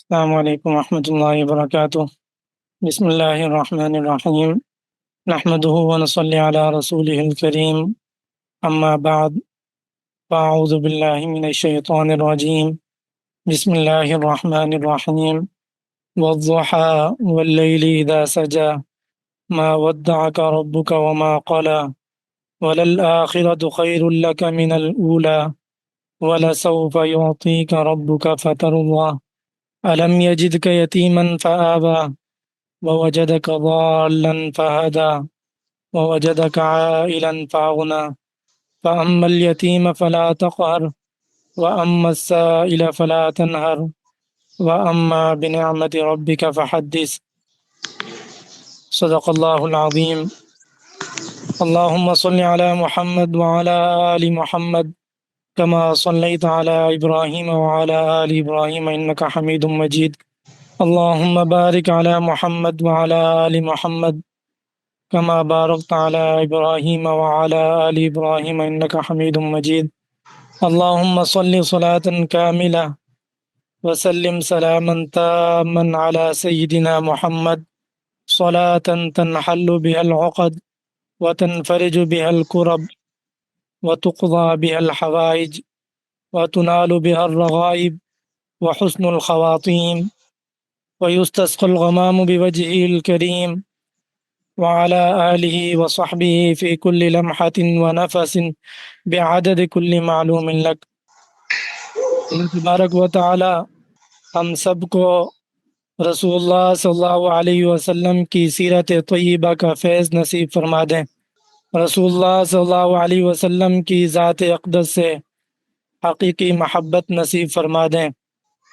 السلام علیکم ورحمۃ اللہ وبرکاتہ۔ بسم اللہ الرحمن الرحیم، نحمدہ ونصلی علی رسولہ الکریم، اما بعد، فاعوذ باللہ من الشیطان الرجیم، بسم اللہ الرحمن الرحیم، والضحى واللیل اذا سجى ما ودعك ربك وما قلى وللآخرة خیر لك من الأولى ولسوف يعطيك ربك فترضى ألم يجدك يتيما فآوى ووجدك ضالا فهدى ووجدك عائلا فأغنى فأما اليتيم فلا تقهر وأما السائل فلا تنهر وأما بنعمة ربك فحدث۔ صدق اللہ العظیم۔ اللهم صل على محمد وعلى آل محمد كما صليت على إبراهيم وعلى آل إبراهيم إنك حميد مجيد۔ اللهم بارك على محمد وعلى آل محمد كما باركت على إبراهيم وعلى آل إبراهيم إنك حميد مجيد۔ اللهم صل صلاة كاملة وسلم سلاما تاما على سيدنا محمد، صلاة تنحل بها العقد وتنفرج بها الكرب وتقضى بها الحوائج وتنال بها الرغائب وحسن الخواتيم ويستسقى الغمام بوجهه الكريم وعلى آله وصحبه في كل لمحة ونفس بعدد كل معلوم لك۔ اللہ تبارک و تعالی ہم سب کو رسول اللہ صلی اللہ علیہ وسلم کی سیرت طیبہ کا فیض نصیب فرما دیں۔ رسول اللہ صلی اللہ علیہ وسلم کی ذات اقدس سے حقیقی محبت نصیب فرما دیں۔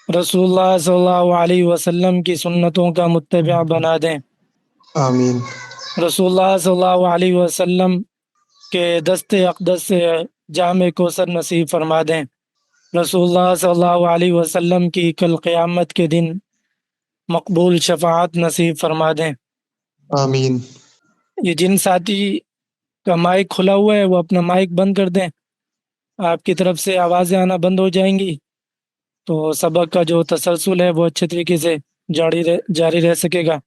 رسول اللہ صلی اللہ علیہ وسلم کی سنتوں کا متبع بنا دیں۔ آمین۔ رسول اللہ صلی اللہ علیہ وسلم کے دست اقدس سے جام کوثر نصیب فرما دیں۔ رسول اللہ صلی اللہ علیہ وسلم کی کل قیامت کے دن مقبول شفاعت نصیب فرما دیں۔ آمین۔ یہ جن ساتھی کا مائک کھلا ہوا ہے وہ اپنا مائک بند کر دیں، آپ کی طرف سے آوازیں آنا بند ہو جائیں گی تو سبق کا جو تسلسل ہے وہ اچھے طریقے سے جاری رہ سکے گا۔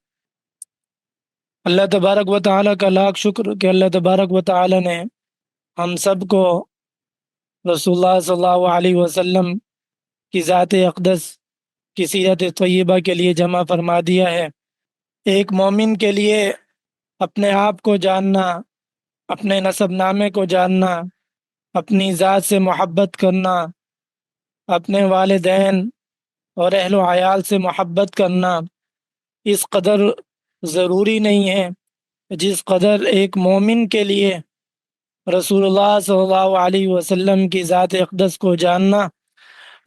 اللہ تبارک و تعالیٰ کا لاکھ شکر کہ اللہ تبارک و تعالیٰ نے ہم سب کو رسول اللہ صلی اللہ علیہ وسلم کی ذات اقدس کی سیرت طیبہ کے لیے جمع فرما دیا ہے۔ ایک مومن کے لیے اپنے آپ کو جاننا، اپنے نسب نامے کو جاننا، اپنی ذات سے محبت کرنا، اپنے والدین اور اہل و عیال سے محبت کرنا اس قدر ضروری نہیں ہے جس قدر ایک مومن کے لیے رسول اللہ صلی اللہ علیہ وسلم کی ذات اقدس کو جاننا،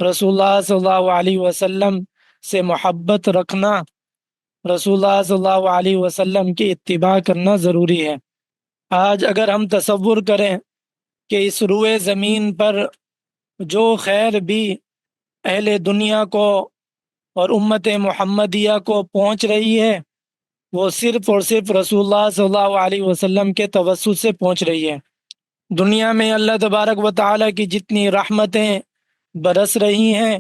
رسول اللہ صلی اللہ علیہ وسلم سے محبت رکھنا، رسول اللہ صلی اللہ علیہ وسلم کی اتباع کرنا ضروری ہے۔ آج اگر ہم تصور کریں کہ اس روئے زمین پر جو خیر بھی اہل دنیا کو اور امت محمدیہ کو پہنچ رہی ہے وہ صرف اور صرف رسول اللہ صلی اللہ علیہ وسلم کے توسط سے پہنچ رہی ہے۔ دنیا میں اللہ تبارک و تعالیٰ کی جتنی رحمتیں برس رہی ہیں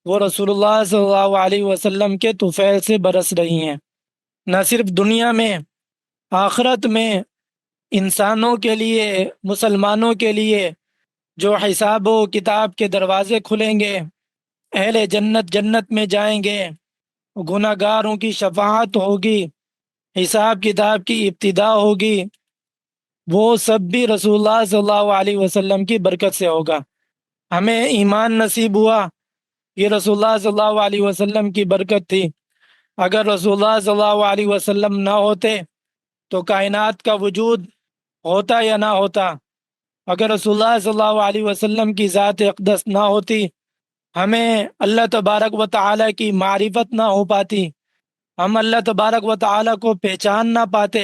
وہ رسول اللہ صلی اللہ علیہ وسلم کے طفیل سے برس رہی ہیں۔ نہ صرف دنیا میں، آخرت میں انسانوں کے لیے، مسلمانوں کے لیے جو حساب و کتاب کے دروازے کھلیں گے، اہل جنت جنت میں جائیں گے، گناہ گاروں کی شفاعت ہوگی، حساب کتاب کی ابتدا ہوگی، وہ سب بھی رسول اللہ صلی اللہ علیہ وسلم کی برکت سے ہوگا۔ ہمیں ایمان نصیب ہوا یہ رسول اللہ صلی اللہ علیہ وسلم کی برکت تھی۔ اگر رسول اللہ صلی اللہ علیہ وسلم نہ ہوتے تو کائنات کا وجود ہوتا یا نہ ہوتا؟ اگر رسول اللہ صلی اللہ علیہ وسلم کی ذات اقدس نہ ہوتی ہمیں اللہ تبارک و تعالیٰ کی معرفت نہ ہو پاتی، ہم اللہ تبارک و تعالیٰ کو پہچان نہ پاتے،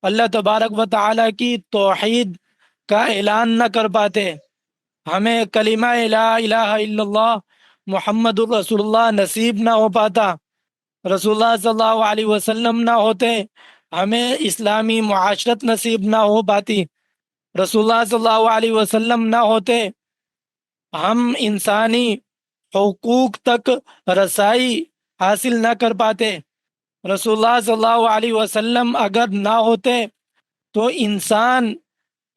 اللہ تبارک و تعالیٰ کی توحید کا اعلان نہ کر پاتے، ہمیں کلمہ لا الہ الا اللہ محمد الرسول اللہ نصیب نہ ہو پاتا، رسول اللہ صلی اللہ علیہ وسلم نہ ہوتے ہمیں اسلامی معاشرت نصیب نہ ہو پاتی، رسول اللہ صلی اللہ علیہ وسلم نہ ہوتے ہم انسانی حقوق تک رسائی حاصل نہ کر پاتے۔ رسول اللہ صلی اللہ علیہ وسلم اگر نہ ہوتے تو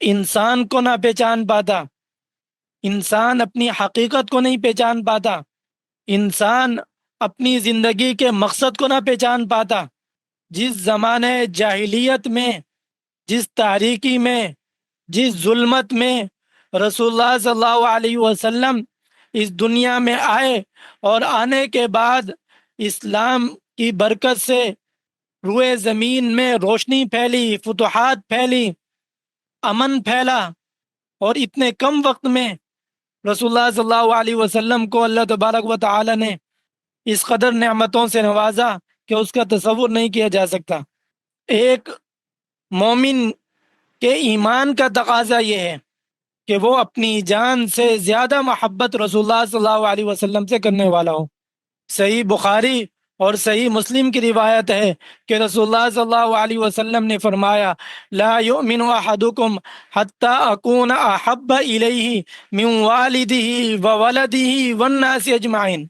انسان کو نہ پہچان پاتا، انسان اپنی حقیقت کو نہیں پہچان پاتا، انسان اپنی زندگی کے مقصد کو نہ پہچان پاتا۔ جس زمانے جاہلیت میں، جس تاریکی میں، جس ظلمت میں رسول اللہ صلی اللہ علیہ وسلم اس دنیا میں آئے، اور آنے کے بعد اسلام کی برکت سے روئے زمین میں روشنی پھیلی، فتوحات پھیلی، امن پھیلا، اور اتنے کم وقت میں رسول اللہ صلی اللہ علیہ وسلم کو اللہ تبارک و تعالی نے اس قدر نعمتوں سے نوازا کہ اس کا تصور نہیں کیا جا سکتا۔ ایک مومن کے ایمان کا تقاضا یہ ہے کہ وہ اپنی جان سے زیادہ محبت رسول اللہ صلی اللہ علیہ وسلم سے کرنے والا ہو۔ صحیح بخاری اور صحیح مسلم کی روایت ہے کہ رسول اللہ صلی اللہ علیہ وسلم نے فرمایا، لا یؤمن احدکم حتی اکون احب الیہ من والدہ وولدہ والناس اجمعین۔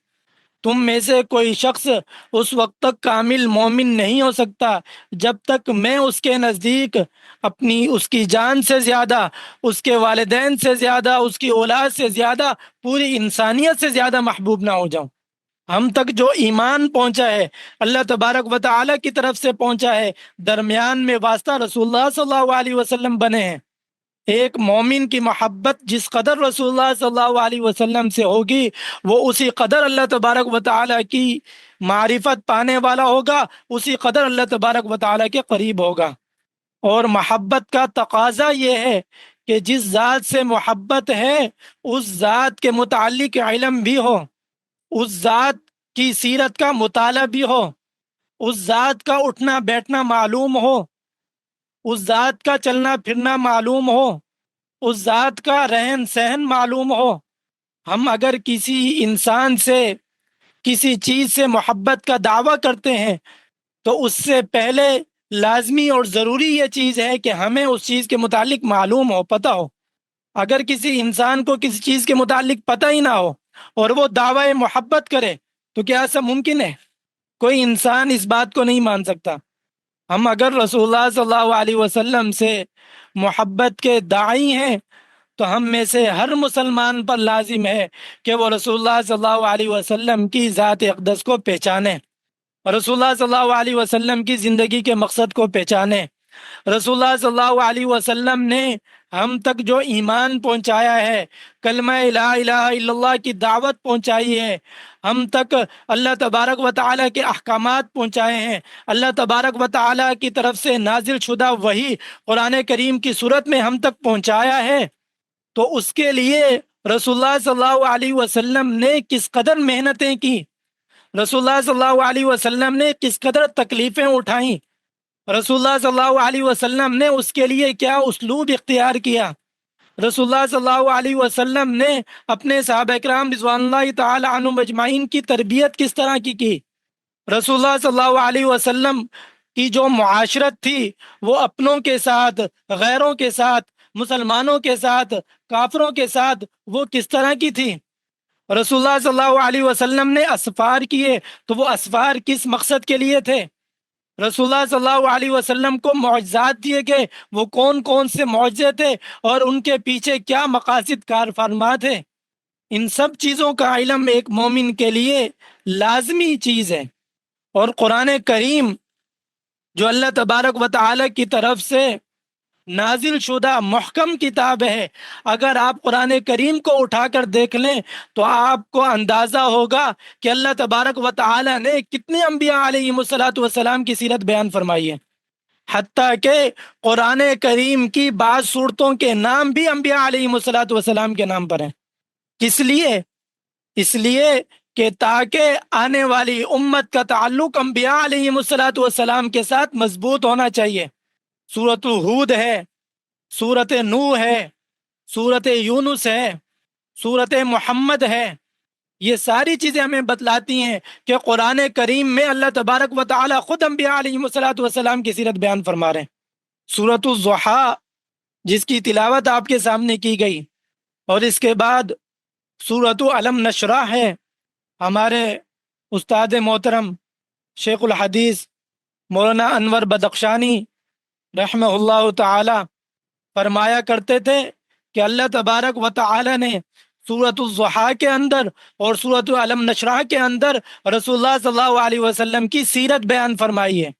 تم میں سے کوئی شخص اس وقت تک کامل مومن نہیں ہو سکتا جب تک میں اس کے نزدیک اس کی جان سے زیادہ، اس کے والدین سے زیادہ، اس کی اولاد سے زیادہ، پوری انسانیت سے زیادہ محبوب نہ ہو جاؤں۔ ہم تک جو ایمان پہنچا ہے اللہ تبارک و تعالی کی طرف سے پہنچا ہے، درمیان میں واسطہ رسول اللہ صلی اللہ علیہ وسلم بنے ہیں۔ ایک مومن کی محبت جس قدر رسول اللہ صلی اللہ علیہ وسلم سے ہوگی، وہ اسی قدر اللہ تبارک و تعالی کی معرفت پانے والا ہوگا، اسی قدر اللہ تبارک و تعالی کے قریب ہوگا۔ اور محبت کا تقاضا یہ ہے کہ جس ذات سے محبت ہے اس ذات کے متعلق علم بھی ہو، اس ذات کی سیرت کا مطالعہ بھی ہو، اس ذات کا اٹھنا بیٹھنا معلوم ہو، اس ذات کا چلنا پھرنا معلوم ہو، اس ذات کا رہن سہن معلوم ہو۔ ہم اگر کسی انسان سے، کسی چیز سے محبت کا دعویٰ کرتے ہیں تو اس سے پہلے لازمی اور ضروری یہ چیز ہے کہ ہمیں اس چیز کے متعلق معلوم ہو، پتہ ہو۔ اگر کسی انسان کو کسی چیز کے متعلق پتہ ہی نہ ہو اور وہ دعوی محبت کرے تو کیا ایسا ممکن ہے؟ کوئی انسان اس بات کو نہیں مان سکتا۔ ہم اگر رسول اللہ صلی اللہ علیہ وسلم سے محبت کے داعی ہیں تو ہم میں سے ہر مسلمان پر لازم ہے کہ وہ رسول اللہ صلی اللہ علیہ وسلم کی ذات اقدس کو پہچانے، رسول اللہ صلی اللہ علیہ وسلم کی زندگی کے مقصد کو پہچانے۔ رسول اللہ صلی اللہ علیہ وسلم نے ہم تک جو ایمان پہنچایا ہے، کلمہ لا الہ الا اللہ کی دعوت پہنچائی ہے، ہم تک اللہ تبارک و تعالیٰ کے احکامات پہنچائے ہیں، اللہ تبارک و تعالیٰ کی طرف سے نازل شدہ وحی قرآن کریم کی صورت میں ہم تک پہنچایا ہے، تو اس کے لیے رسول اللہ صلی اللہ علیہ وسلم نے کس قدر محنتیں کی، رسول اللہ صلی اللہ علیہ وسلم نے کس قدر تکلیفیں اٹھائیں، رسول اللہ صلی اللہ علیہ وسلم نے اس کے لیے کیا اسلوب اختیار کیا، رسول اللہ صلی اللہ علیہ وسلم نے اپنے صحابہ کرام رضوان اللہ تعالی عنہم اجمعین کی تربیت کس طرح کی۔ رسول اللہ صلی اللہ علیہ وسلم کی جو معاشرت تھی وہ اپنوں کے ساتھ، غیروں کے ساتھ، مسلمانوں کے ساتھ، کافروں کے ساتھ وہ کس طرح کی تھی۔ رسول اللہ صلی اللہ علیہ وسلم نے اسفار کیے تو وہ اسفار کس مقصد کے لیے تھے۔ رسول اللہ صلی اللہ علیہ وسلم کو معجزات دیے گئے، وہ کون کون سے معجزے تھے اور ان کے پیچھے کیا مقاصد کار فرما تھے۔ ان سب چیزوں کا علم ایک مومن کے لیے لازمی چیز ہے، اور قرآن کریم جو اللہ تبارک و تعالی کی طرف سے نازل شدہ محکم کتاب ہے، اگر آپ قرآن کریم کو اٹھا کر دیکھ لیں تو آپ کو اندازہ ہوگا کہ اللہ تبارک و تعالی نے کتنے انبیاء علیہ السلام کی سیرت بیان فرمائی ہے، حتیٰ کہ قرآن کریم کی بعض صورتوں کے نام بھی انبیاء علیہ السلام کے نام پر ہیں۔ کس لیے؟ اس لیے کہ تاکہ آنے والی امت کا تعلق انبیاء علیہ السلام کے ساتھ مضبوط ہونا چاہیے۔ سورۃ ہود ہے، سورۃ نوح ہے، سورۃ یونس ہے، سورۃ محمد ہے، یہ ساری چیزیں ہمیں بتلاتی ہیں کہ قرآن کریم میں اللہ تبارک و تعالی خود انبیاء علیہ السلام کی سیرت بیان فرما رہے ہیں۔ سورۃ الضحیٰ جس کی تلاوت آپ کے سامنے کی گئی، اور اس کے بعد سورۃ علم نشرح ہے، ہمارے استاد محترم شیخ الحدیث مولانا انور بدخشانی رحمہ اللہ تعالی فرمایا کرتے تھے کہ اللہ تبارک و تعالی نے سورۃ الضحیٰ کے اندر اور سورۃ علم نشرح کے اندر رسول اللہ صلی اللہ علیہ وسلم کی سیرت بیان فرمائی ہے۔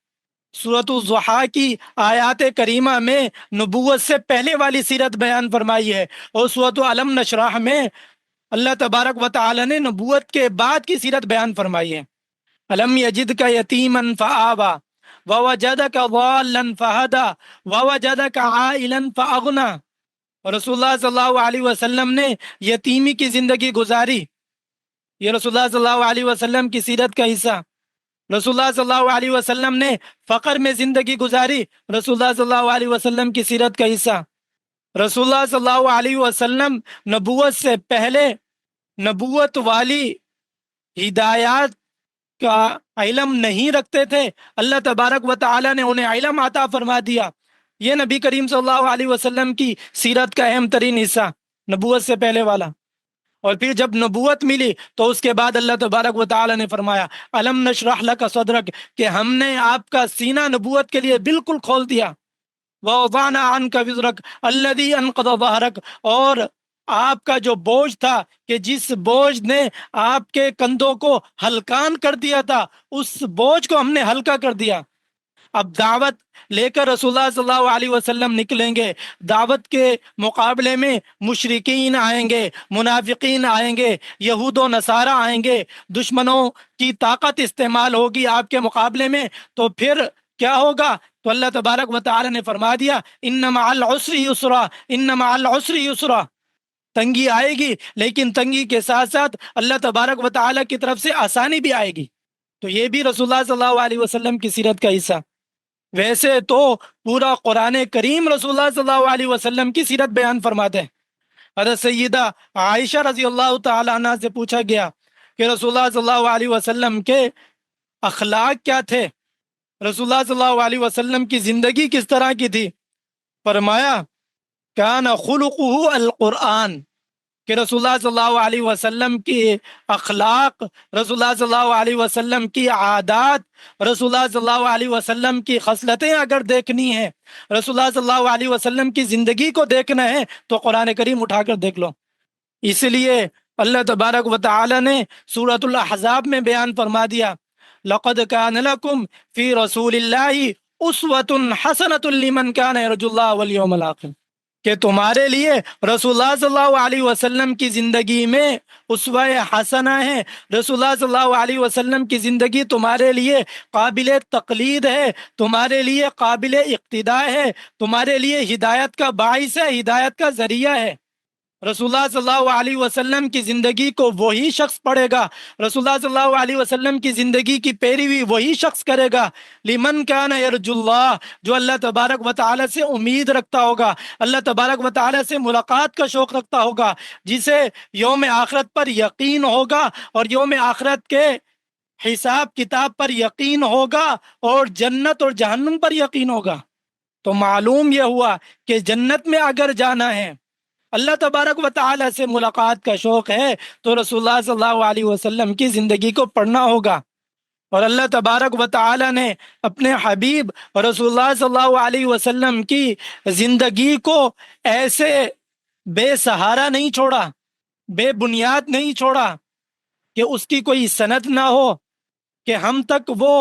سورۃ الضحیٰ کی آیات کریمہ میں نبوت سے پہلے والی سیرت بیان فرمائی ہے، اور سورۃ علم نشرح میں اللہ تبارک و تعالی نے نبوت کے بعد کی سیرت بیان فرمائی ہے۔ الم یجدک یتیما فآویٰ ووجدک ضالا فہدیٰ ووجدک عائلا فاغنیٰ۔ رسول اللہ صلی اللہ علیہ وسلم نے یتیمی کی زندگی گزاری، یہ رسول اللہ صلی اللہ علیہ وسلم کی سیرت کا حصہ۔ رسول اللہ صلی اللہ علیہ وسلم نے فقر میں زندگی گزاری، رسول اللہ صلی اللہ علیہ وسلم کی سیرت کا حصہ۔ رسول اللہ صلی اللہ علیہ وسلم نبوت سے پہلے نبوت والی ہدایات کا علم نہیں رکھتے تھے، اللہ تبارک و تعالی نے انہیں علم عطا فرما دیا۔ یہ نبی کریم صلی اللہ علیہ وسلم کی سیرت کا اہم ترین حصہ، نبوت سے پہلے والا۔ اور پھر جب نبوت ملی تو اس کے بعد اللہ تبارک و تعالی نے فرمایا الم نشرح لک صدرک، کہ ہم نے آپ کا سینہ نبوت کے لیے بالکل کھول دیا۔ ووضعنا عنک وزرک الذی انقض ظہرک، اور آپ کا جو بوجھ تھا، کہ جس بوجھ نے آپ کے کندھوں کو ہلکان کر دیا تھا، اس بوجھ کو ہم نے ہلکا کر دیا۔ اب دعوت لے کر رسول اللہ صلی اللہ علیہ وسلم نکلیں گے، دعوت کے مقابلے میں مشرکین آئیں گے، منافقین آئیں گے، یہود و نصارہ آئیں گے، دشمنوں کی طاقت استعمال ہوگی آپ کے مقابلے میں، تو پھر کیا ہوگا؟ تو اللہ تبارک و تعالی نے فرما دیا ان مع العسر یسرا، ان مع العسر یسرا۔ تنگی آئے گی، لیکن تنگی کے ساتھ ساتھ اللہ تبارک و تعالی کی طرف سے آسانی بھی آئے گی۔ تو یہ بھی رسول اللہ صلی اللہ علیہ وسلم کی سیرت کا حصہ۔ ویسے تو پورا قرآن کریم رسول اللہ صلی اللہ علیہ وسلم کی سیرت بیان فرماتے ہیں۔ حضرت سیدہ عائشہ رضی اللہ تعالی عنہ سے پوچھا گیا کہ رسول اللہ صلی اللہ علیہ وسلم کے اخلاق کیا تھے، رسول اللہ صلی اللہ علیہ وسلم کی زندگی کس طرح کی تھی؟ فرمایا کان خلقہ القرآن، کہ رسول اللہ صلی اللہ علیہ وسلم کی اخلاق، رسول اللہ صلی اللہ علیہ وسلم کی عادات، رسول اللہ صلی اللہ علیہ وسلم کی خصلتیں اگر دیکھنی ہیں، رسول اللہ صلی اللہ علیہ وسلم کی زندگی کو دیکھنا ہے تو قرآن کریم اٹھا کر دیکھ لو۔ اس لیے اللہ تبارک و تعالی نے سورۃ الاحزاب میں بیان فرما دیا لقد کان لکم فی رسول اللہ اسوۃ حسنۃ لمن کان یرجو اللہ والیوم الآخر، کہ تمہارے لیے رسول اللہ صلی اللہ علیہ وسلم کی زندگی میں اسوہ حسنہ ہے، رسول اللہ صلی اللہ علیہ وسلم کی زندگی تمہارے لیے قابل تقلید ہے، تمہارے لیے قابل اقتداء ہے، تمہارے لیے ہدایت کا باعث ہے، ہدایت کا ذریعہ ہے۔ رسول اللہ صلی اللہ علیہ وسلم کی زندگی کو وہی شخص پڑھے گا، رسول اللہ صلی اللہ علیہ وسلم کی زندگی کی پیروی وہی شخص کرے گا لمن کان یرجو اللہ، جو اللہ تبارک و تعالی سے امید رکھتا ہوگا، اللہ تبارک و تعالی سے ملاقات کا شوق رکھتا ہوگا، جسے یوم آخرت پر یقین ہوگا اور یوم آخرت کے حساب کتاب پر یقین ہوگا اور جنت اور جہنم پر یقین ہوگا۔ تو معلوم یہ ہوا کہ جنت میں اگر جانا ہے، اللہ تبارک و تعالی سے ملاقات کا شوق ہے، تو رسول اللہ صلی اللہ علیہ وسلم کی زندگی کو پڑھنا ہوگا۔ اور اللہ تبارک و تعالی نے اپنے حبیب رسول اللہ صلی اللہ علیہ وسلم کی زندگی کو ایسے بے سہارا نہیں چھوڑا، بے بنیاد نہیں چھوڑا کہ اس کی کوئی سند نہ ہو، کہ ہم تک وہ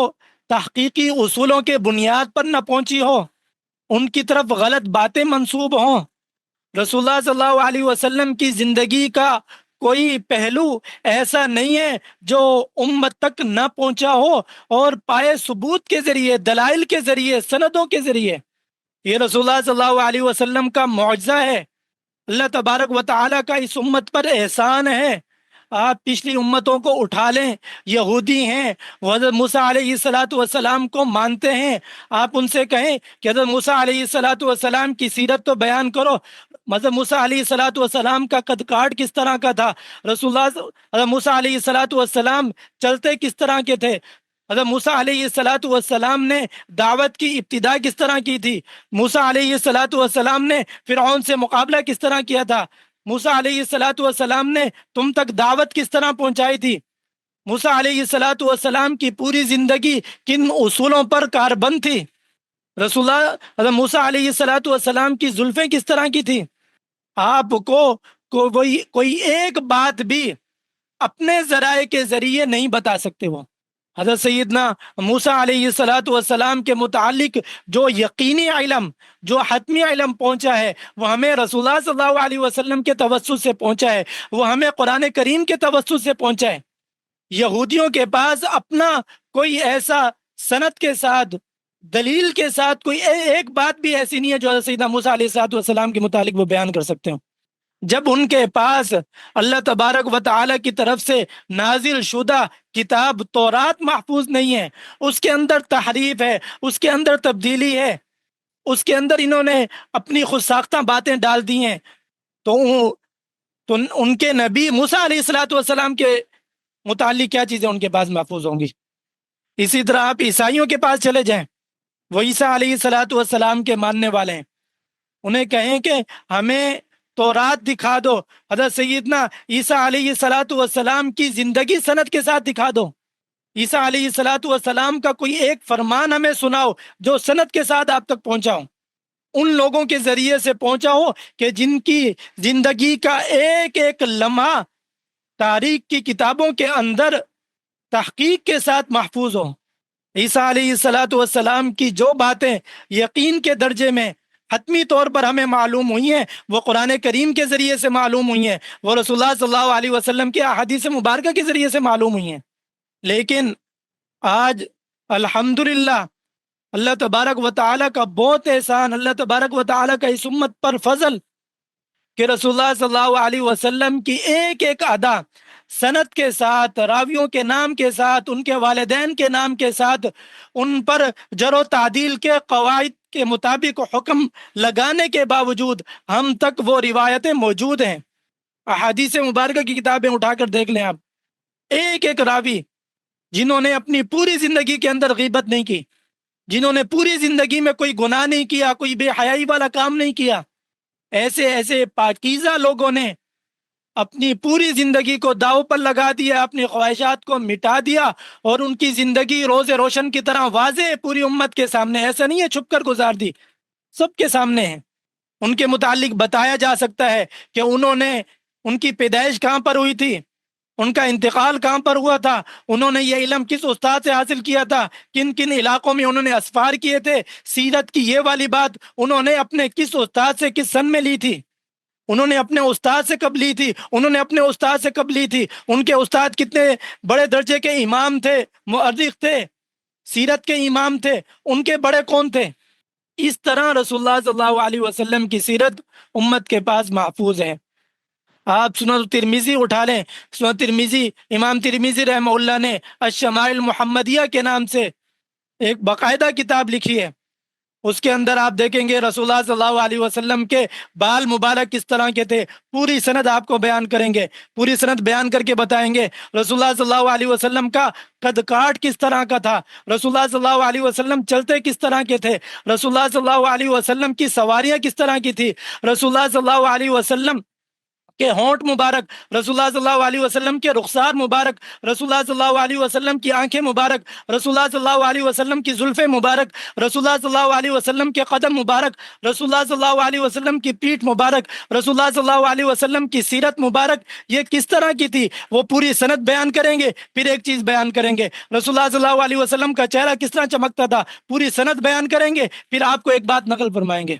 تحقیقی اصولوں کے بنیاد پر نہ پہنچی ہو، ان کی طرف غلط باتیں منسوب ہوں۔ رسول اللہ صلی اللہ علیہ وسلم کی زندگی کا کوئی پہلو ایسا نہیں ہے جو امت تک نہ پہنچا ہو، اور پائے ثبوت کے ذریعے، دلائل کے ذریعے، سندوں کے ذریعے یہ رسول اللہ صلی اللہ علیہ وسلم کا معجزہ ہے، اللہ تبارک و تعالیٰ کا اس امت پر احسان ہے۔ آپ پچھلی امتوں کو اٹھا لیں، یہودی ہیں، وہ حضرت موسیٰ علیہ السلام کو مانتے ہیں، آپ ان سے کہیں کہ حضرت موسیٰ علیہ السلام کی سیرت تو بیان کرو، حضرت موسیٰ علیہ السلام کا قد کاٹ کس طرح کا تھا، رسول اللہ حضرت موسیٰ علیہ السلام چلتے کس طرح کے تھے، حضرت موسیٰ علیہ السلام نے دعوت کی ابتدا کس طرح کی تھی، موسیٰ علیہ السلام نے فرعون سے مقابلہ کس طرح کیا تھا، موسیٰ علیہ السلام نے تم تک دعوت کس طرح پہنچائی تھی۔ موسیٰ علیہ الصلاۃ والسلام کی پوری زندگی کن اصولوں پر کاربند تھی؟ رسول اللہ حضرت موسیٰ علیہ الصلاۃ والسلام کی زلفیں کس طرح کی تھی؟ آپ کو کوئی ایک بات بھی اپنے ذرائع کے ذریعے نہیں بتا سکتے وہ۔ حضرت سیدنا موسیٰ علیہ الصلاۃ والسلام کے متعلق جو یقینی علم، جو حتمی علم پہنچا ہے، وہ ہمیں رسول اللہ صلی اللہ علیہ وسلم کے توسط سے پہنچا ہے، وہ ہمیں قرآن کریم کے توسط سے پہنچا ہے۔ یہودیوں کے پاس اپنا کوئی ایسا سند کے ساتھ، دلیل کے ساتھ کوئی ایک بات بھی ایسی نہیں ہے جو حضرت سیدنا موسیٰ علیہ الصلاۃ والسلام کے متعلق وہ بیان کر سکتے ہوں۔ جب ان کے پاس اللہ تبارک و تعالی کی طرف سے نازل شدہ کتاب تورات محفوظ نہیں ہے، اس کے اندر تحریف ہے، اس کے اندر تبدیلی ہے، اس کے اندر انہوں نے اپنی خود ساختہ باتیں ڈال دی ہیں، تو ان کے نبی موسیٰ علیہ الصلاۃ والسلام کے متعلق کیا چیزیں ان کے پاس محفوظ ہوں گی؟ اسی طرح آپ عیسائیوں کے پاس چلے جائیں، وہ عیسیٰ علیہ الصلاۃ والسلام کے ماننے والے ہیں، انہیں کہیں کہ ہمیں تورات دکھا دو، حضرت سیدنا عیسیٰ علیہ الصلاۃ والسلام کی زندگی سند کے ساتھ دکھا دو، عیسیٰ علیہ الصلاۃ والسلام کا کوئی ایک فرمان ہمیں سناؤ جو سند کے ساتھ آپ تک پہنچاؤ، ان لوگوں کے ذریعے سے پہنچا ہو کہ جن کی زندگی کا ایک ایک لمحہ تاریخ کی کتابوں کے اندر تحقیق کے ساتھ محفوظ ہو۔ عیسیٰ علیہ الصلاۃ والسلام کی جو باتیں یقین کے درجے میں حتمی طور پر ہمیں معلوم ہوئی ہیں، وہ قرآن کریم کے ذریعے سے معلوم ہوئی ہیں، وہ رسول اللہ صلی اللہ علیہ وسلم کی احادیث مبارکہ کے ذریعے سے معلوم ہوئی ہیں۔ لیکن آج الحمدللہ اللہ تبارک و تعالیٰ کا بہت احسان، اللہ تبارک و تعالیٰ کا اس امت پر فضل کہ رسول اللہ صلی اللہ علیہ وسلم کی ایک ایک ادا سند کے ساتھ، راویوں کے نام کے ساتھ، ان کے والدین کے نام کے ساتھ، ان پر جر و تعدیل کے قواعد کے مطابق حکم لگانے کے باوجود ہم تک وہ روایتیں موجود ہیں۔ احادیث مبارکہ کی کتابیں اٹھا کر دیکھ لیں آپ، ایک ایک راوی جنہوں نے اپنی پوری زندگی کے اندر غیبت نہیں کی، جنہوں نے پوری زندگی میں کوئی گناہ نہیں کیا، کوئی بے حیائی والا کام نہیں کیا، ایسے ایسے پاکیزہ لوگوں نے اپنی پوری زندگی کو داؤ پر لگا دیا، اپنی خواہشات کو مٹا دیا، اور ان کی زندگی روز روشن کی طرح واضح پوری امت کے سامنے، ایسا نہیں ہے چھپ کر گزار دی، سب کے سامنے ہے۔ ان کے متعلق بتایا جا سکتا ہے کہ ان کی پیدائش کہاں پر ہوئی تھی، ان کا انتقال کہاں پر ہوا تھا، انہوں نے یہ علم کس استاد سے حاصل کیا تھا، کن کن علاقوں میں انہوں نے اسفار کیے تھے، سیرت کی یہ والی بات انہوں نے اپنے کس استاد سے کس سن میں لی تھی، انہوں نے اپنے استاد سے کب لی تھی، انہوں نے اپنے استاد سے کب لی تھی، ان کے استاد کتنے بڑے درجے کے امام تھے، مؤرخ تھے، سیرت کے امام تھے، ان کے بڑے کون تھے۔ اس طرح رسول اللہ صلی اللہ علیہ وسلم کی سیرت امت کے پاس محفوظ ہے۔ آپ سنن ترمذی اٹھا لیں، سنن ترمذی، امام ترمذی رحمہ اللہ نے الشمائل محمدیہ کے نام سے ایک باقاعدہ کتاب لکھی ہے، اس کے اندر آپ دیکھیں گے رسول اللہ صلی اللہ علیہ وسلم کے بال مبارک کس طرح کے تھے، پوری سند آپ کو بیان کریں گے، پوری سند بیان کر کے بتائیں گے رسول اللہ صلی اللہ علیہ وسلم کا قد کاٹ کس طرح کا تھا، رسول اللہ صلی اللہ علیہ وسلم چلتے کس طرح کے تھے، رسول اللہ صلی اللہ علیہ وسلم کی سواریاں کس طرح کی تھی، رسول اللہ صلی اللہ علیہ وسلم کے ہونٹ مبارک، رسول اللہ صلی اللہ علیہ وسلم کے رخسار مبارک، رسول اللہ صلی اللہ علیہ وسلم کی آنکھیں مبارک، رسول اللہ صلی اللہ علیہ وسلم کی زلفیں مبارک، رسول اللہ صلی اللہ علیہ وسلم کے قدم مبارک، رسول اللہ صلی اللہ علیہ وسلم کی پیٹھ مبارک، رسول اللہ صلی اللہ علیہ وسلم کی سیرت مبارک یہ کس طرح کی تھی، وہ پوری سند بیان کریں گے۔ پھر ایک چیز بیان کریں گے، رسول اللہ صلی اللہ علیہ وسلم کا چہرہ کس طرح چمکتا تھا، پوری سند بیان کریں گے۔ پھر آپ کو ایک بات نقل فرمائیں گے،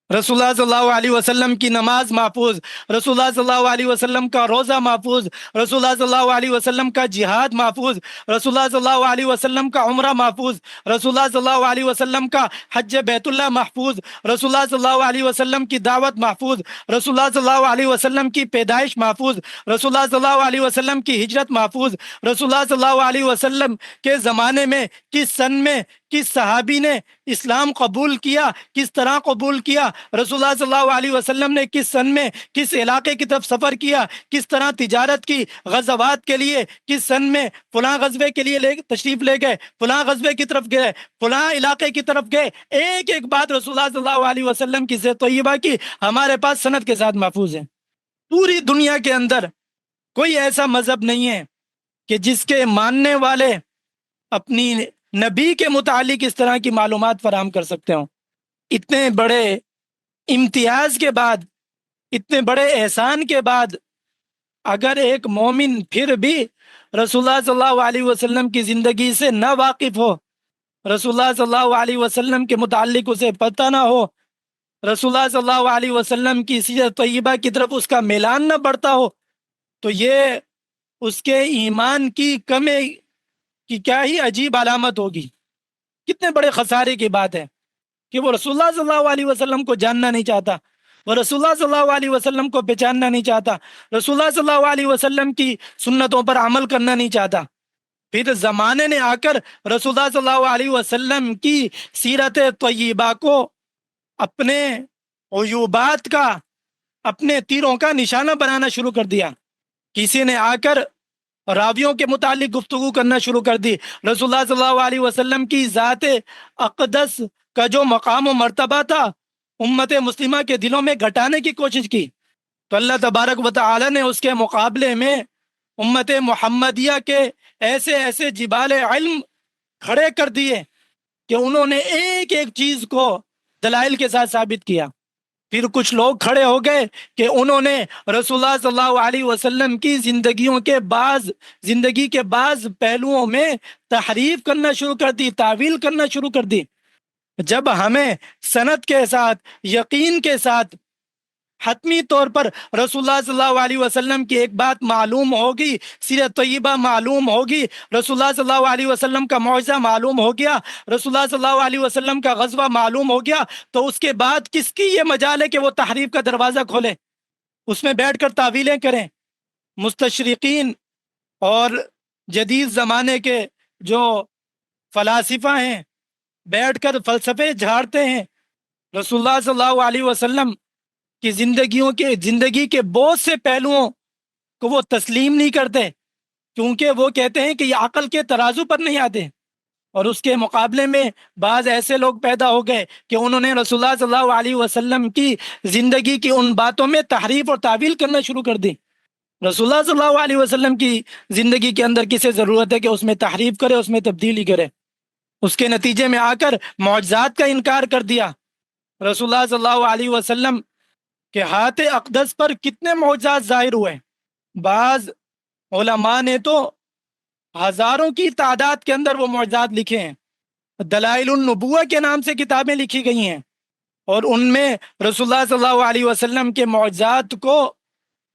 رسول اللہ صلی اللہ علیہ وسلم کی نماز محفوظ، رسول اللہ صلی اللہ علیہ وسلم کا روزہ محفوظ، رسول اللہ صلی اللہ علیہ وسلم کا جہاد محفوظ، رسول اللہ صلی اللہ علیہ وسلم کا عمرہ محفوظ، رسول اللہ صلی اللہ علیہ وسلم کا حج بیت اللہ محفوظ، رسول اللہ صلی اللہ علیہ وسلم کی دعوت محفوظ، رسول اللہ صلی اللہ علیہ وسلم کی پیدائش محفوظ، رسول اللہ صلی اللہ علیہ وسلم کی ہجرت محفوظ، رسول اللہ صلی اللہ علیہ وسلم کے زمانے میں کس سن میں کس صحابی نے اسلام قبول کیا، کس طرح قبول کیا، رسول اللہ صلی اللہ علیہ وسلم نے کس سن میں کس علاقے کی طرف سفر کیا، کس طرح تجارت کی، غزوات کے لیے کس سن میں فلاں غزوے کے لیے تشریف لے گئے، فلاں غزوے کی طرف گئے، فلاں علاقے کی طرف گئے، ایک ایک بات رسول اللہ صلی اللہ علیہ وسلم کی ذات طیبہ کی ہمارے پاس سند کے ساتھ محفوظ ہے۔ پوری دنیا کے اندر کوئی ایسا مذہب نہیں ہے کہ جس کے ماننے والے اپنی نبی کے متعلق اس طرح کی معلومات فراہم کر سکتے ہوں. اتنے بڑے امتیاز کے بعد، اتنے بڑے احسان کے بعد، اگر ایک مومن پھر بھی رسول اللہ صلی اللہ علیہ وسلم کی زندگی سے نہ واقف ہو، رسول اللہ صلی اللہ علیہ وسلم کے متعلق اسے پتہ نہ ہو، رسول اللہ صلی اللہ علیہ وسلم کی سیرت طیبہ کی طرف اس کا میلان نہ بڑھتا ہو، تو یہ اس کے ایمان کی کمی کی کیا ہی عجیب علامت ہوگی. کتنے بڑے خسارے کی بات ہے کہ وہ رسول اللہ صلی اللہ علیہ وسلم کو جاننا نہیں چاہتا، وہ رسول اللہ صلی اللہ علیہ وسلم کو پہچاننا نہیں چاہتا، رسول اللہ صلی اللہ علیہ وسلم کی سنتوں پر عمل کرنا نہیں چاہتا. پھر زمانے نے آ کر رسول اللہ صلی اللہ علیہ وسلم کی سیرت طیبہ کو اپنے عیوبات کا، اپنے تیروں کا نشانہ بنانا شروع کر دیا. کسی نے آ کر راویوں کے متعلق گفتگو کرنا شروع کر دی. رسول اللہ صلی اللہ علیہ وسلم کی ذات اقدس کا جو مقام و مرتبہ تھا امت مسلمہ کے دلوں میں گھٹانے کی کوشش کی، تو اللہ تبارک و تعالی نے اس کے مقابلے میں امت محمدیہ کے ایسے ایسے جبال علم کھڑے کر دیے کہ انہوں نے ایک ایک چیز کو دلائل کے ساتھ ثابت کیا. پھر کچھ لوگ کھڑے ہو گئے کہ انہوں نے رسول اللہ صلی اللہ علیہ وسلم کی زندگی کے بعض پہلوؤں میں تحریف کرنا شروع کر دی، تعویل کرنا شروع کر دی. جب ہمیں سند کے ساتھ، یقین کے ساتھ، حتمی طور پر رسول اللہ صلی اللہ علیہ وسلم کی ایک بات معلوم ہوگی، سیرت طیبہ معلوم ہوگی، رسول اللہ صلی اللہ علیہ وسلم کا معجزہ معلوم ہو گیا، رسول اللہ صلی اللہ علیہ وسلم کا غزوہ معلوم ہو گیا، تو اس کے بعد کس کی یہ مجال ہے کہ وہ تحریف کا دروازہ کھولے، اس میں بیٹھ کر تعویلیں کریں. مستشرقین اور جدید زمانے کے جو فلاسفہ ہیں بیٹھ کر فلسفے جھاڑتے ہیں، رسول اللہ صلی اللہ علیہ وسلم کی زندگی کے بہت سے پہلوؤں کو وہ تسلیم نہیں کرتے، کیونکہ وہ کہتے ہیں کہ یہ عقل کے ترازو پر نہیں آتے. اور اس کے مقابلے میں بعض ایسے لوگ پیدا ہو گئے کہ انہوں نے رسول اللہ صلی اللہ علیہ وسلم کی زندگی کی ان باتوں میں تحریف اور تعویل کرنا شروع کر دی. رسول اللہ صلی اللہ علیہ وسلم کی زندگی کے اندر کسے ضرورت ہے کہ اس میں تحریف کرے، اس میں تبدیلی کرے؟ اس کے نتیجے میں آ کر معجزات کا انکار کر دیا. رسول اللہ صلی اللہ علیہ وسلم کہ ہاتھ اقدس پر کتنے معجزات ظاہر ہوئے. بعض علماء نے تو ہزاروں کی تعداد کے اندر وہ معجزات لکھے ہیں. دلائل النبوہ کے نام سے کتابیں لکھی گئی ہیں، اور ان میں رسول اللہ صلی اللہ علیہ وسلم کے معجزات کو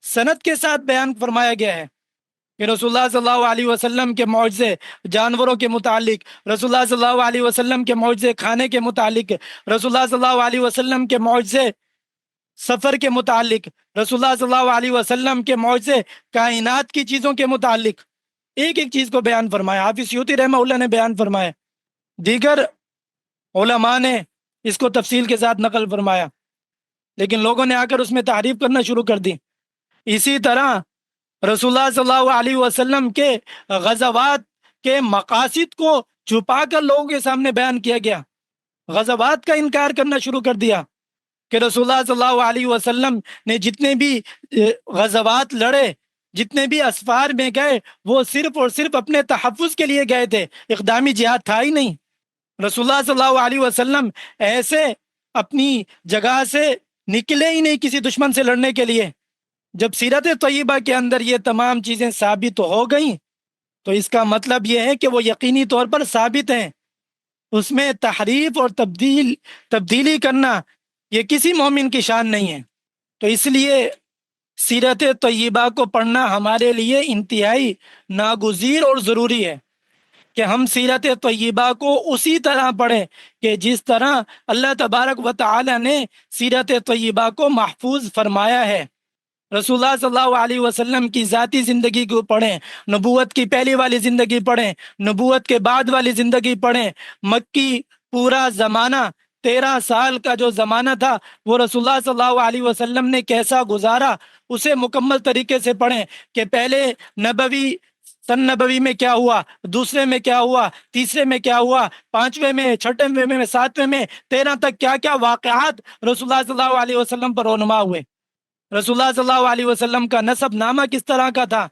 سند کے ساتھ بیان فرمایا گیا ہے کہ رسول اللہ صلی اللہ علیہ وسلم کے معجزے جانوروں کے متعلق، رسول اللہ صلی اللہ علیہ وسلم کے معجزے کھانے کے متعلق، رسول اللہ صلی اللہ علیہ وسلم کے معجزے سفر کے متعلق، رسول اللہ صلی اللہ علیہ وسلم کے معجزے کائنات کی چیزوں کے متعلق، ایک ایک چیز کو بیان فرمایا. حافظ سیوطی رحمہ اللہ نے بیان فرمایا، دیگر علماء نے اس کو تفصیل کے ساتھ نقل فرمایا، لیکن لوگوں نے آ کر اس میں تعریف کرنا شروع کر دی. اسی طرح رسول اللہ صلی اللہ علیہ وسلم کے غزوات کے مقاصد کو چھپا کر لوگوں کے سامنے بیان کیا گیا. غزوات کا انکار کرنا شروع کر دیا کہ رسول اللہ صلی اللہ علیہ وسلم نے جتنے بھی غزوات لڑے، جتنے بھی اسفار میں گئے، وہ صرف اور صرف اپنے تحفظ کے لیے گئے تھے، اقدامی جہاد تھا ہی نہیں. رسول اللہ صلی اللہ علیہ وسلم ایسے اپنی جگہ سے نکلے ہی نہیں کسی دشمن سے لڑنے کے لیے. جب سیرت طیبہ کے اندر یہ تمام چیزیں ثابت ہو گئیں تو اس کا مطلب یہ ہے کہ وہ یقینی طور پر ثابت ہیں. اس میں تحریف اور تبدیلی کرنا یہ کسی مومن کی شان نہیں ہے. تو اس لیے سیرت طیبہ کو پڑھنا ہمارے لیے انتہائی ناگزیر اور ضروری ہے کہ ہم سیرت طیبہ کو اسی طرح پڑھیں کہ جس طرح اللہ تبارک و تعالی نے سیرت طیبہ کو محفوظ فرمایا ہے. رسول اللہ صلی اللہ علیہ وسلم کی ذاتی زندگی کو پڑھیں، نبوت کی پہلی والی زندگی پڑھیں، نبوت کے بعد والی زندگی پڑھیں. مکی پورا زمانہ 13 سال کا جو زمانہ تھا وہ رسول اللہ صلی اللہ علیہ وسلم نے کیسا گزارا اسے مکمل طریقے سے پڑھیں کہ پہلے سن نبوی میں کیا ہوا، دوسرے میں کیا ہوا، تیسرے میں کیا ہوا، 5ویں میں، 6ویں میں، 7ویں میں، 13 تک کیا کیا واقعات رسول اللہ صلی اللہ علیہ وسلم پر رونما ہوئے. رسول اللہ صلی اللہ علیہ وسلم کا نسب نامہ کس طرح کا تھا،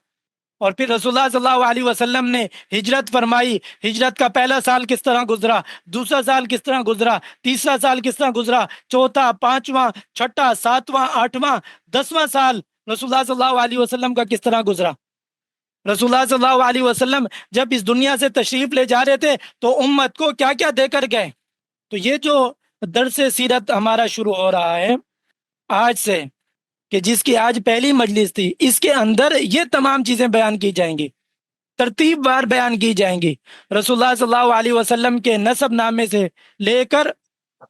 اور پھر رسول اللہ صلی اللہ علیہ وسلم نے ہجرت فرمائی. ہجرت کا پہلا سال کس طرح گزرا, دوسرا سال کس طرح گزرا, تیسرا سال کس طرح گزرا, چوتھا, پانچواں, چھٹا, ساتواں, آٹھواں, 10واں سال رسول اللہ صلی اللہ علیہ وسلم کا کس طرح گزرا. رسول اللہ صلی اللہ علیہ وسلم جب اس دنیا سے تشریف لے جا رہے تھے تو امت کو کیا کیا دے کر گئے. تو یہ جو درس سیرت ہمارا شروع ہو رہا ہے آج سے, کہ جس کی آج پہلی مجلس تھی, اس کے اندر یہ تمام چیزیں بیان کی جائیں گی, ترتیب وار بیان کی جائیں گی. رسول اللہ صلی اللہ علیہ وسلم کے نسب نامے سے لے کر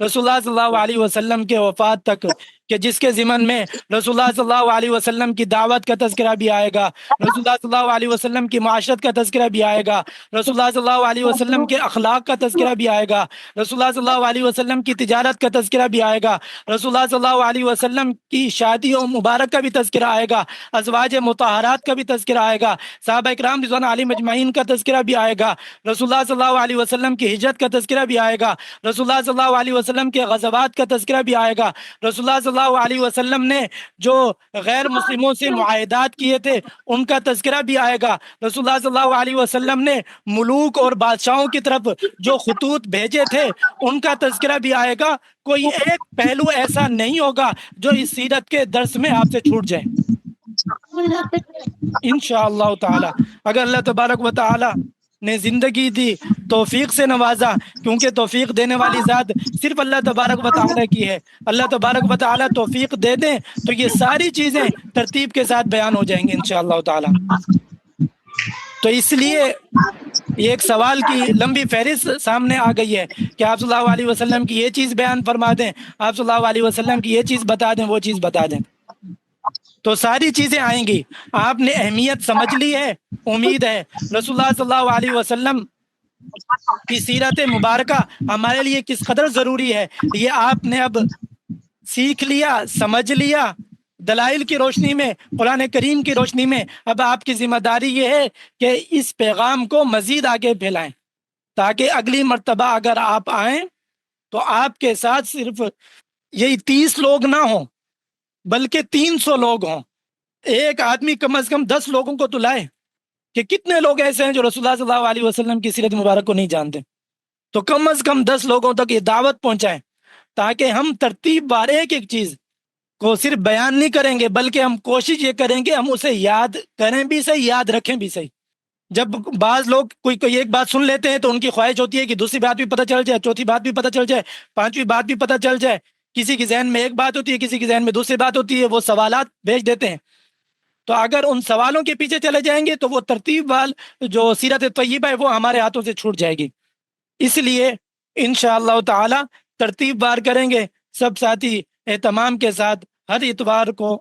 رسول اللہ صلی اللہ علیہ وسلم کے وفات تک, کہ جس کے ضمن میں رسول اللہ صلی اللہ علیہ وسلم کی دعوت کا تذکرہ بھی آئے گا, رسول اللہ صلی اللہ علیہ وسلم کی معاشرت کا تذکرہ بھی آئے گا, رسول اللہ صلی اللہ علیہ وسلم کے اخلاق کا تذکرہ بھی آئے گا, رسول اللہ صلی اللہ علیہ وسلم کی تجارت کا تذکرہ بھی آئے گا, رسول اللہ صلی اللہ علیہ وسلم کی شادی و مبارک کا بھی تذکرہ آئے گا, ازواج مطہرات کا بھی تذکرہ آئے گا, صحابہ اکرام رضوان علیہم اجمعین کا تذکرہ بھی آئے گا, رسول اللہ صلی اللہ علیہ وسلم کی ہجرت کا تذکرہ بھی آئے گا, رسول اللہ صلی اللہ علیہ وسلم کے غزوات کا تذکرہ بھی آئے گا, رسول اللہ صلی اللہ علیہ وسلم نے جو غیر مسلموں سے معاہدات کیے تھے ان کا تذکرہ بھی آئے گا, رسول اللہ صلی اللہ علیہ وسلم نے ملوک اور بادشاہوں کی طرف جو خطوط بھیجے تھے ان کا تذکرہ بھی آئے گا. کوئی ایک پہلو ایسا نہیں ہوگا جو اس سیرت کے درس میں آپ سے چھوٹ جائے انشاءاللہ تعالی. اگر اللہ تبارک و تعالی نے زندگی دی, توفیق سے نوازا, کیونکہ توفیق دینے والی ذات صرف اللہ تبارک و تعالی کی ہے, اللہ تبارک و تعالی توفیق دے دیں تو یہ ساری چیزیں ترتیب کے ساتھ بیان ہو جائیں گی انشاءاللہ تعالی. تو اس لیے یہ ایک سوال کی لمبی فہرست سامنے آ گئی ہے کہ آپ صلی اللہ علیہ وسلم کی یہ چیز بیان فرما دیں, آپ صلی اللہ علیہ وسلم کی یہ چیز بتا دیں, وہ چیز بتا دیں. تو ساری چیزیں آئیں گی. آپ نے اہمیت سمجھ لی ہے, امید ہے رسول اللہ صلی اللہ علیہ وسلم کی سیرت مبارکہ ہمارے لیے کس قدر ضروری ہے یہ آپ نے اب سیکھ لیا, سمجھ لیا. دلائل کی روشنی میں, قرآن کریم کی روشنی میں اب آپ کی ذمہ داری یہ ہے کہ اس پیغام کو مزید آگے پھیلائیں, تاکہ اگلی مرتبہ اگر آپ آئیں تو آپ کے ساتھ صرف یہی 30 لوگ نہ ہوں بلکہ 300 لوگ ہوں. ایک آدمی کم از کم 10 لوگوں کو تو لائے, کہ کتنے لوگ ایسے ہیں جو رسول اللہ صلی اللہ علیہ وسلم کی سیرت مبارک کو نہیں جانتے. تو کم از کم 10 لوگوں تک یہ دعوت پہنچائیں, تاکہ ہم ترتیب وار ایک ایک چیز کو صرف بیان نہیں کریں گے بلکہ ہم کوشش یہ کریں گے ہم اسے یاد کریں بھی صحیح, یاد رکھیں بھی صحیح. جب بعض لوگ کوئی ایک بات سن لیتے ہیں تو ان کی خواہش ہوتی ہے کہ دوسری بات بھی پتہ چل جائے, چوتھی بات بھی پتہ چل جائے, پانچویں بات بھی پتہ چل جائے. کسی کے ذہن میں ایک بات ہوتی ہے, کسی کے ذہن میں دوسری بات ہوتی ہے, وہ سوالات بھیج دیتے ہیں. تو اگر ان سوالوں کے پیچھے چلے جائیں گے تو وہ ترتیب وال جو سیرت طیبہ ہے وہ ہمارے ہاتھوں سے چھوٹ جائے گی. اس لیے انشاءاللہ تعالی ترتیب وار کریں گے. سب ساتھی اہتمام کے ساتھ ہر اتوار کو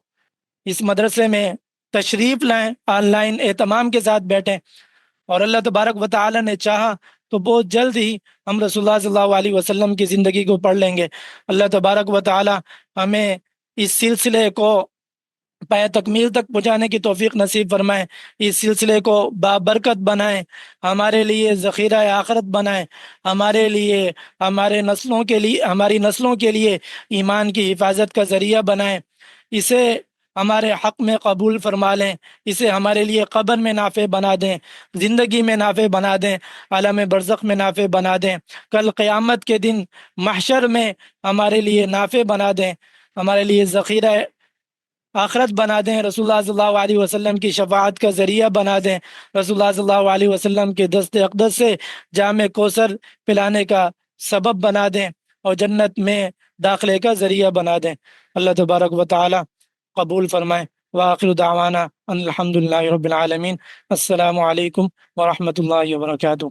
اس مدرسے میں تشریف لائیں, آن لائن اہتمام کے ساتھ بیٹھیں, اور اللہ تبارک و تعالی نے چاہا تو بہت جلد ہی ہم رسول اللہ صلی اللہ علیہ وسلم کی زندگی کو پڑھ لیں گے. اللہ تبارک و تعالی ہمیں اس سلسلے کو پایہ تکمیل تک پہنچانے کی توفیق نصیب فرمائے, اس سلسلے کو بابرکت بنائیں, ہمارے لیے ذخیرہ آخرت بنائیں, ہمارے لیے, ہمارے نسلوں کے لیے, ہماری نسلوں کے لیے ایمان کی حفاظت کا ذریعہ بنائیں. اسے ہمارے حق میں قبول فرما لیں, اسے ہمارے لیے قبر میں نافع بنا دیں, زندگی میں نافع بنا دیں, عالم برزخ میں نافع بنا دیں, کل قیامت کے دن محشر میں ہمارے لیے نافع بنا دیں, ہمارے لیے ذخیرہ آخرت بنا دیں, رسول اللہ صلی اللہ علیہ وسلم کی شفاعت کا ذریعہ بنا دیں, رسول اللہ صلی اللہ علیہ وسلم کے دست اقدس سے جام کوثر پلانے کا سبب بنا دیں, اور جنت میں داخلے کا ذریعہ بنا دیں. اللہ تبارک و تعالی قبول فرمائے. وآخر دعوانا ان الحمد للہ رب العالمین. السلام علیکم ورحمۃ اللہ وبرکاتہ.